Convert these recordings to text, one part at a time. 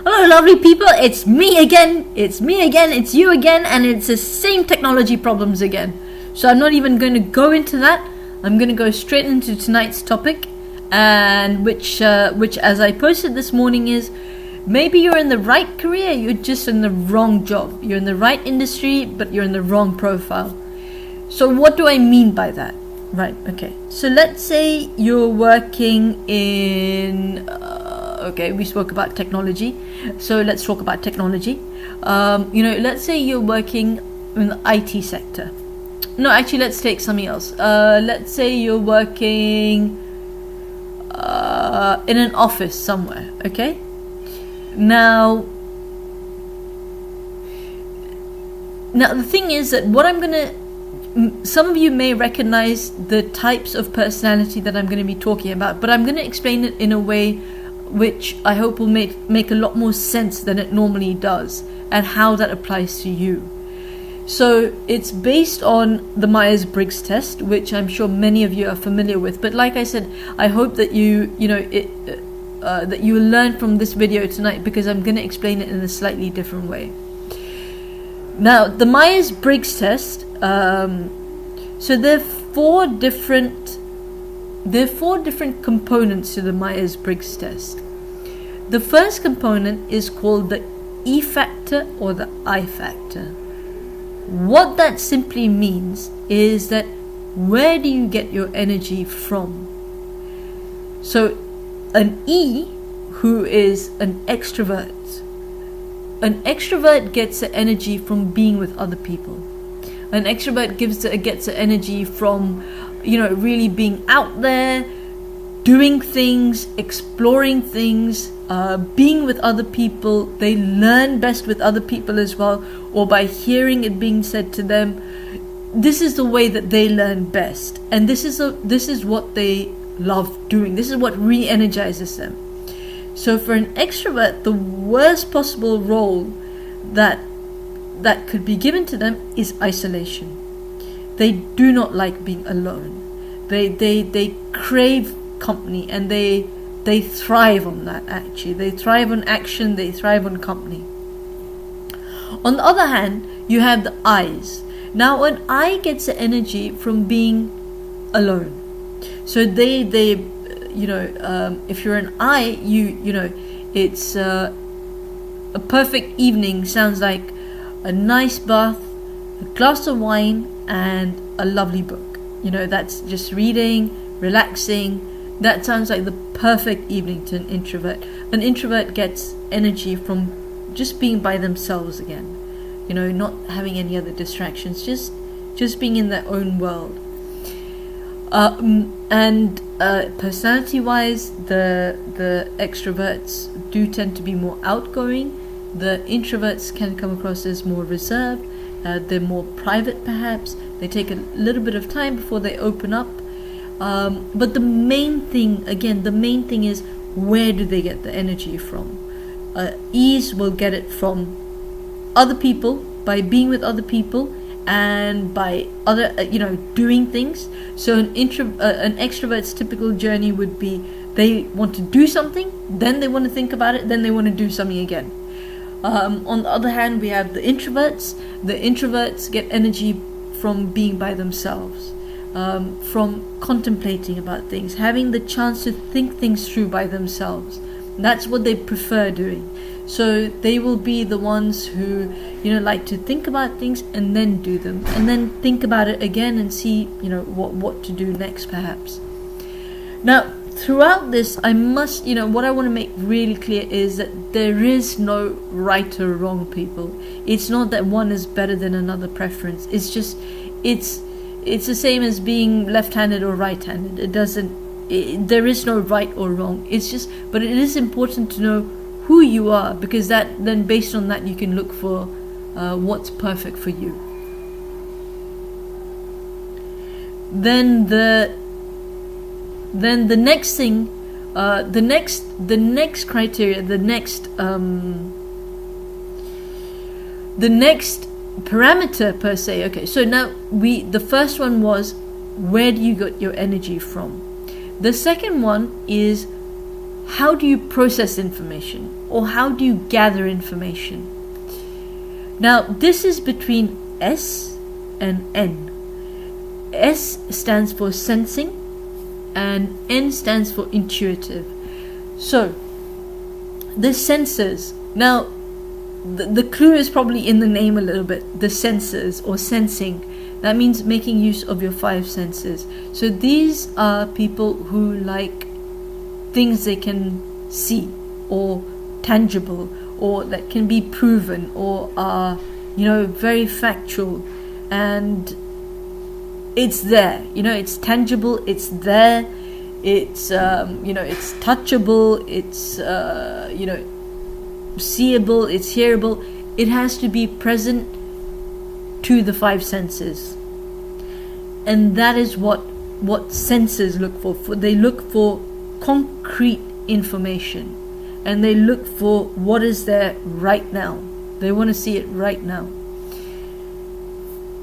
Hello, lovely people. It's me again. It's you again, and it's the same technology problems again. So I'm not even going to go into that. I'm going to go straight into tonight's topic, and which as I posted this morning is, maybe you're in the right career, you're just in the wrong job. You're in the right industry, but you're in the wrong profile. So what do I mean by that? Right, okay. So let's say you're working in... okay, we spoke about technology. So let's talk about technology. Let's say you're working in the IT sector. No, actually, let's take something else. Let's say you're working in an office somewhere, okay? Now the thing is that some of you may recognize the types of personality that I'm going to be talking about, but I'm going to explain it in a way which I hope will make a lot more sense than it normally does, and how that applies to you. So it's based on the Myers-Briggs test, which I'm sure many of you are familiar with. But like I said, I hope that that you will learn from this video tonight, because I'm going to explain it in a slightly different way. Now, the Myers-Briggs test. So there are four different components to the Myers-Briggs test. The first component is called the E factor or the I factor. What that simply means is that where do you get your energy from? So an E, who is an extrovert gets the energy from being with other people. An extrovert gets the energy from, really being out there, doing things, exploring things, being with other people. They learn best with other people as well, or by hearing it being said to them. This is the way that they learn best, and this is what they love doing. This is what re-energizes them. So for an extrovert, the worst possible role that could be given to them is isolation. They do not like being alone. They crave company, and they thrive on that. Actually, they thrive on action. They thrive on company. On the other hand, you have the I's. Now, an I gets the energy from being alone. So if you're an I, it's a perfect evening. Sounds like a nice bath, a glass of wine, and a lovely book. That's just reading, relaxing. That sounds like the perfect evening to an introvert. An introvert gets energy from just being by themselves again. Not having any other distractions, just being in their own world. Personality-wise, the extroverts do tend to be more outgoing. The introverts can come across as more reserved. They're more private, perhaps. They take a little bit of time before they open up. But the main thing is, where do they get the energy from? E's will get it from other people, by being with other people, and by other, doing things. So an extrovert's typical journey would be, they want to do something, then they want to think about it, then they want to do something again. On the other hand, we have the introverts. The introverts get energy from being by themselves, from contemplating about things, having the chance to think things through by themselves. That's what they prefer doing. So they will be the ones who, like to think about things and then do them, and then think about it again and see, what to do next, perhaps. Now, throughout this, I must, what I want to make really clear is that there is no right or wrong, people. It's not that one is better than another preference. It's just, it's the same as being left-handed or right-handed. There is no right or wrong. But it is important to know who you are, because then based on that you can look for what's perfect for you. Then the next thing, the next criteria, the next parameter per se. Okay, so now the first one was, where do you get your energy from? The second one is, how do you process information, or how do you gather information? Now, this is between S and N. S stands for sensing, and N stands for intuitive. So, the senses. Now, the clue is probably in the name a little bit. The senses, or sensing. That means making use of your 5 senses. So these are people who like things they can see, or tangible, or that can be proven, or are, very factual, and it's there. It's tangible, it's there, it's it's touchable, it's seeable, it's hearable. It has to be present to the 5 senses, and that is what senses look for. They look for concrete information, and they look for what is there right now. They want to see it right now.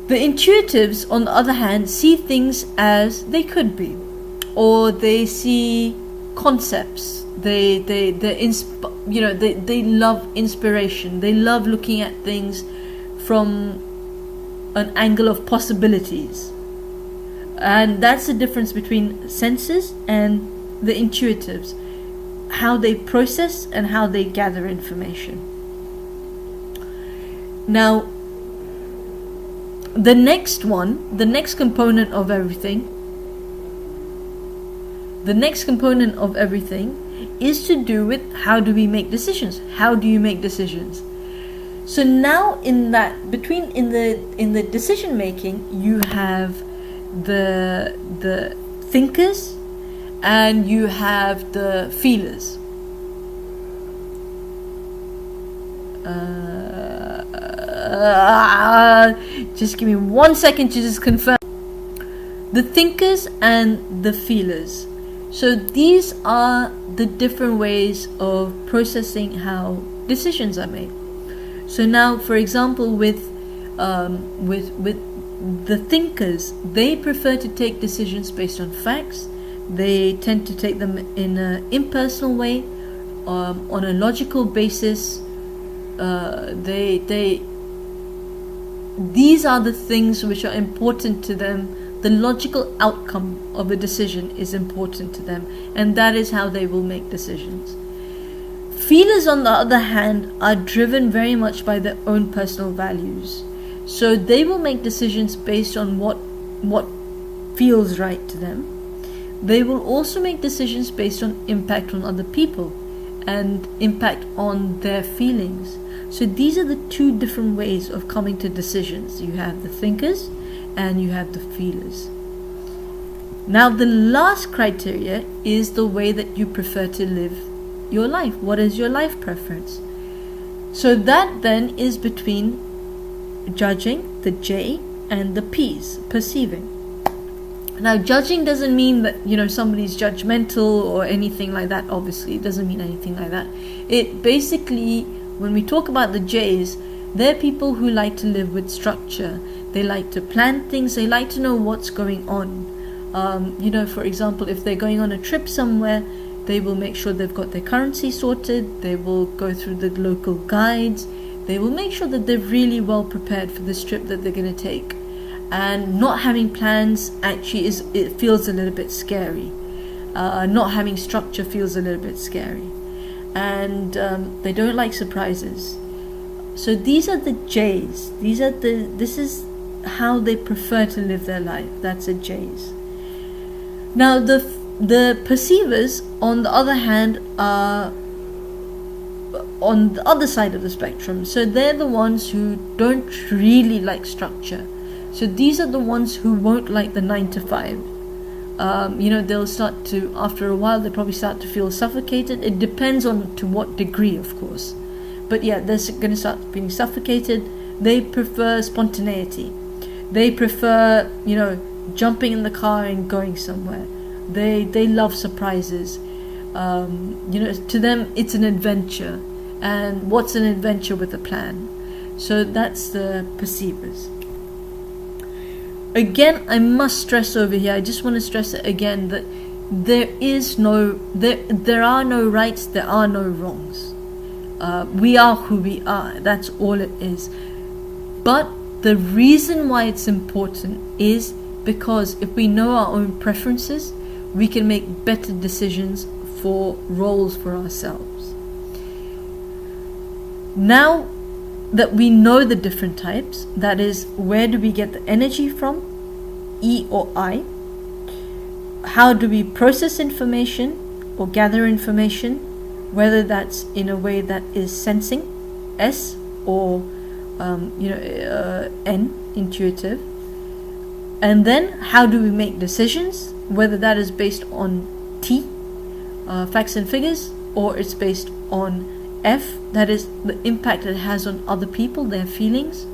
The intuitives, on the other hand, see things as they could be, or they see concepts. They love inspiration. They love looking at things from an angle of possibilities, and that's the difference between senses and the intuitives. How they process and how they gather information. Now, the next component of everything is to do with how do we make decisions? How do you make decisions? So now in the decision making, you have the thinkers and you have the feelers. Just give me 1 second to just confirm. The thinkers and the feelers. So these are the different ways of processing how decisions are made. So now, for example, with the thinkers, they prefer to take decisions based on facts. They tend to take them in an impersonal way, on a logical basis. These are the things which are important to them. The logical outcome of a decision is important to them, and that is how they will make decisions. Feelers, on the other hand, are driven very much by their own personal values. So they will make decisions based on what feels right to them. They will also make decisions based on impact on other people and impact on their feelings. So these are the 2 different ways of coming to decisions. You have the thinkers and you have the feelers. Now, the last criteria is the way that you prefer to live your life. What is your life preference? So that then is between judging, the J, and the P's, perceiving. Now, judging doesn't mean that somebody's judgmental or anything like that. Obviously, it doesn't mean anything like that. It basically, when we talk about the J's, they're people who like to live with structure. They like to plan things. They like to know what's going on. For example, if they're going on a trip somewhere, they will make sure they've got their currency sorted. They will go through the local guides. They will make sure that they're really well prepared for this trip that they're going to take. And not having plans actually it feels a little bit scary. Not having structure feels a little bit scary. And they don't like surprises. So these are the J's. This is how they prefer to live their life. That's the J's. Now the perceivers, on the other hand, are on the other side of the spectrum. So they're the ones who don't really like structure. So these are the ones who won't like the 9 to 5. They'll start to, after a while, they probably start to feel suffocated. It depends on to what degree, of course. But yeah, they're going to start being suffocated. They prefer spontaneity. They prefer, jumping in the car and going somewhere. They love surprises. To them, it's an adventure. And what's an adventure with a plan? So that's the perceivers. Again, I must stress over here, I just want to stress it again, that there are no rights, there are no wrongs. We are who we are, that's all it is. But the reason why it's important is because if we know our own preferences, we can make better decisions for roles for ourselves. Now that we know the different types, that is, where do we get the energy from, E or I? How do we process information or gather information, whether that's in a way that is sensing, S, or N, intuitive? And then how do we make decisions, whether that is based on T, facts and figures, or it's based on F, that is the impact it has on other people, their feelings,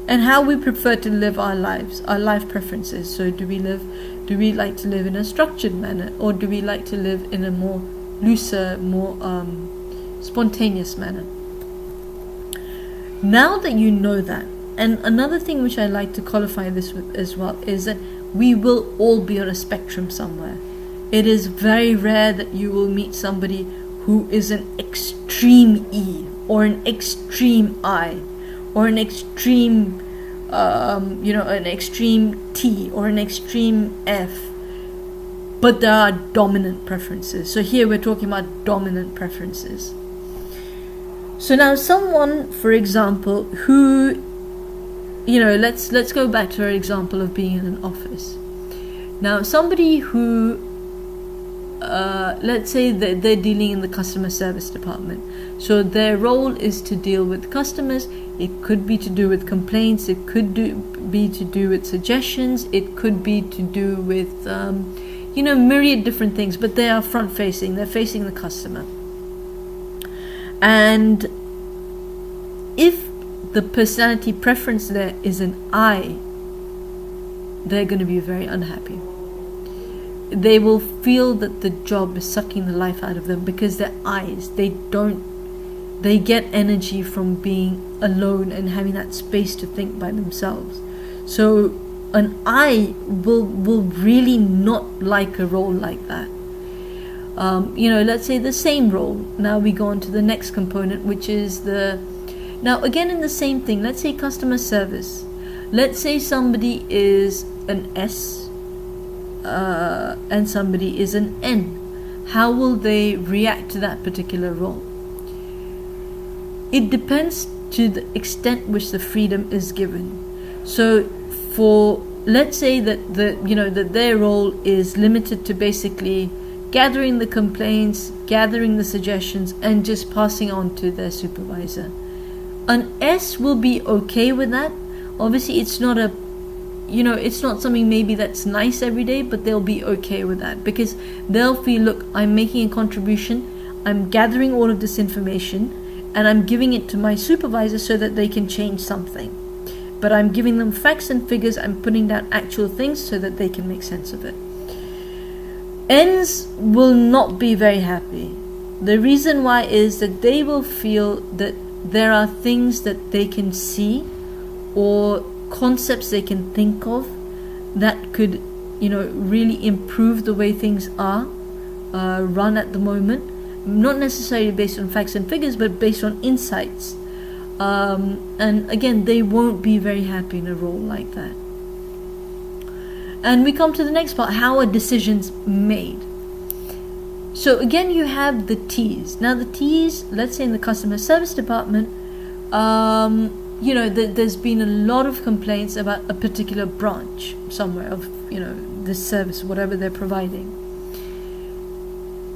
and how we prefer to live our lives, our life preferences. So do we like to live in a structured manner, or do we like to live in a more looser, more spontaneous manner? Now that you know that, and another thing which I like to qualify this with as well is that we will all be on a spectrum somewhere. It is very rare that you will meet somebody who is an extreme E, or an extreme I, or an extreme an extreme T, or an extreme F, but there are dominant preferences. So here we're talking about dominant preferences. So now someone, for example, who, let's go back to our example of being in an office. Now somebody who let's say that they're dealing in the customer service department, so their role is to deal with customers. It could be to do with complaints, it could be to do with suggestions, it could be to do with myriad different things, but they are front facing, they're facing the customer. And if the personality preference there is an I, they're going to be very unhappy. They will feel that the job is sucking the life out of them because their eyes, they get energy from being alone and having that space to think by themselves. So an I will really not like a role like that. Let's say the same role. Now we go on to the next component, which is now again in the same thing, let's say customer service. Let's say somebody is an S, and somebody is an N. How will they react to that particular role? It depends to the extent which the freedom is given. So let's say that that their role is limited to basically gathering the complaints, gathering the suggestions, and just passing on to their supervisor. An S will be okay with that. Obviously it's not it's not something maybe that's nice every day, but they'll be okay with that because they'll feel, look, I'm making a contribution, I'm gathering all of this information, and I'm giving it to my supervisor so that they can change something. But I'm giving them facts and figures, I'm putting down actual things so that they can make sense of it. N's will not be very happy. The reason why is that they will feel that there are things that they can see or concepts they can think of that could really improve the way things are run at the moment, not necessarily based on facts and figures, but based on insights, and again, they won't be very happy in a role like that. And we come to the next part: how are decisions made? So again, you have the T's. Now the T's, let's say in the customer service department, there's been a lot of complaints about a particular branch somewhere of this service, whatever they're providing.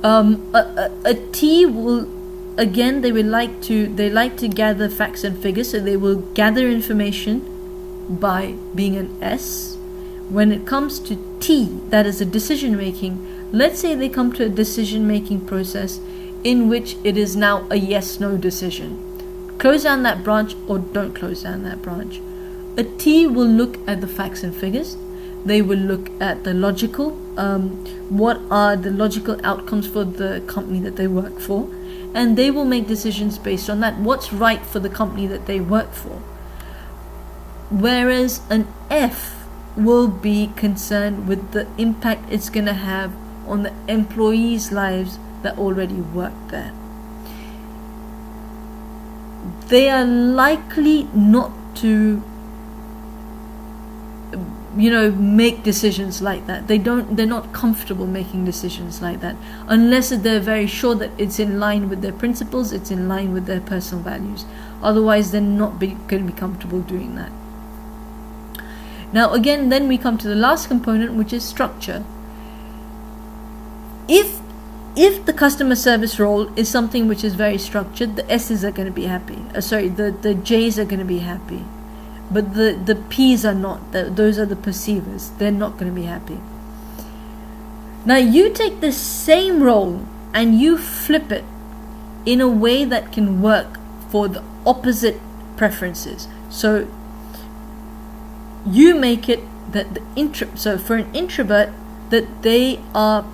A T will, again, they like to gather facts and figures, so they will gather information by being an S. When it comes to T, that is a decision making, let's say they come to a decision making process in which it is now a yes/no decision. Close down that branch or don't close down that branch. A T will look at the facts and figures. They will look at the logical, what are the logical outcomes for the company that they work for, and they will make decisions based on that, what's right for the company that they work for. Whereas an F will be concerned with the impact it's going to have on the employees' lives that already work there. They are likely not to make decisions like that. They're not comfortable making decisions like that unless they're very sure that it's in line with their principles, it's in line with their personal values. Otherwise they're not going to be comfortable doing that. Now again, then we come to the last component, which is structure. If the customer service role is something which is very structured, the S's are going to be happy. The J's are going to be happy. But the P's are not. Those are the perceivers. They're not going to be happy. Now you take the same role and you flip it in a way that can work for the opposite preferences. So you make it that so for an introvert, that they are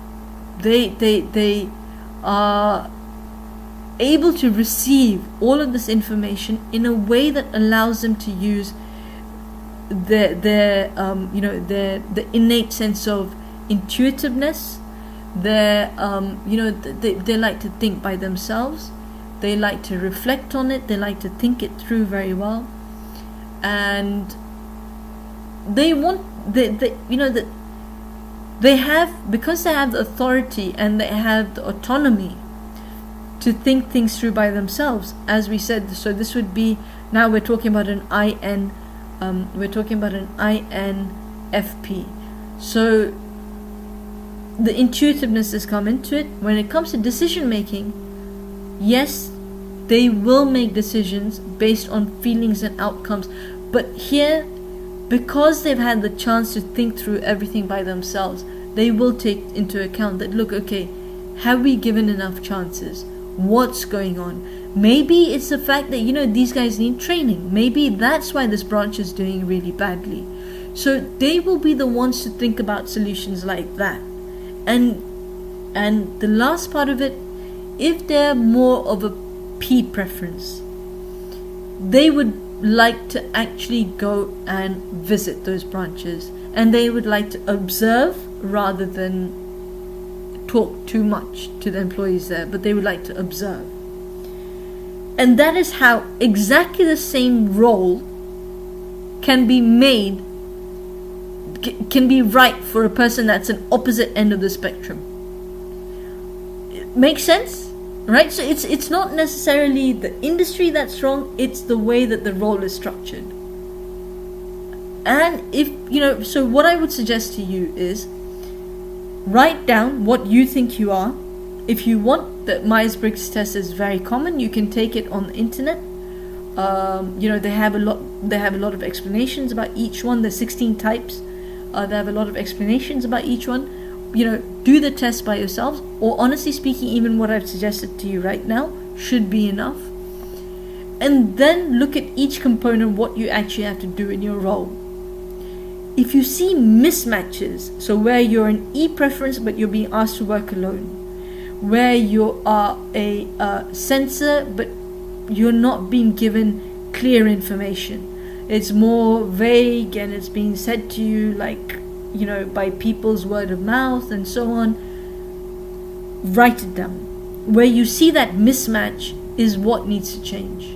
able to receive all of this information in a way that allows them to use their innate sense of intuitiveness. They like to think by themselves. They like to reflect on it. They like to think it through very well, and they want because they have the authority and they have the autonomy to think things through by themselves, as we said. So this would be, now we're talking about an INFP. So the intuitiveness has come into it. When it comes to decision making, yes, they will make decisions based on feelings and outcomes, but here, because they've had the chance to think through everything by themselves, they will take into account that, look, okay, have we given enough chances? What's going on? Maybe it's the fact that these guys need training. Maybe that's why this branch is doing really badly. So they will be the ones to think about solutions like that. And the last part of it, if they're more of a P preference, they would like to actually go and visit those branches, and they would like to observe rather than talk too much to the employees there, but they would like to observe. And that is how exactly the same role can be made, can be right for a person that's an opposite end of the spectrum. Makes sense? Right? So it's not necessarily the industry that's wrong, it's the way that the role is structured. And so what I would suggest to you is write down what you think you are. If you want, the Myers-Briggs test is very common. You can take it on the internet. They have a lot of explanations about each one. There's 16 types. They have a lot of explanations about each one. Do the test by yourselves, or honestly speaking, even what I've suggested to you right now should be enough. And then look at each component, what you actually have to do in your role. If you see mismatches, so where you're an E preference but you're being asked to work alone, where you are a sensor but you're not being given clear information, it's more vague and it's being said to you by people's word of mouth and so on, write it down. Where you see that mismatch is what needs to change.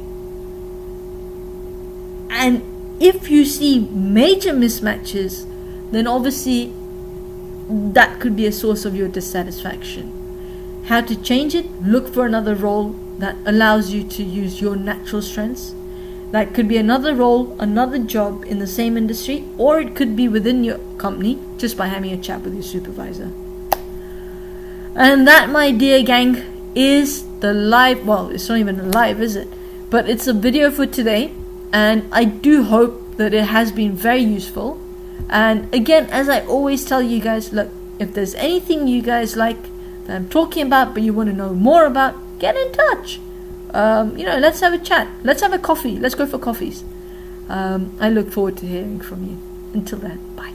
And if you see major mismatches, then obviously that could be a source of your dissatisfaction. How to change it? Look for another role that allows you to use your natural strengths. That could be another role, another job in the same industry, or it could be within your company just by having a chat with your supervisor. And that, my dear gang, is the live, well, it's not even live, is it? But it's a video for today, and I do hope that it has been very useful. And again, as I always tell you guys, look, if there's anything you guys like that I'm talking about but you want to know more about, get in touch. Let's have a chat. Let's have a coffee. Let's go for coffees. I look forward to hearing from you. Until then, bye.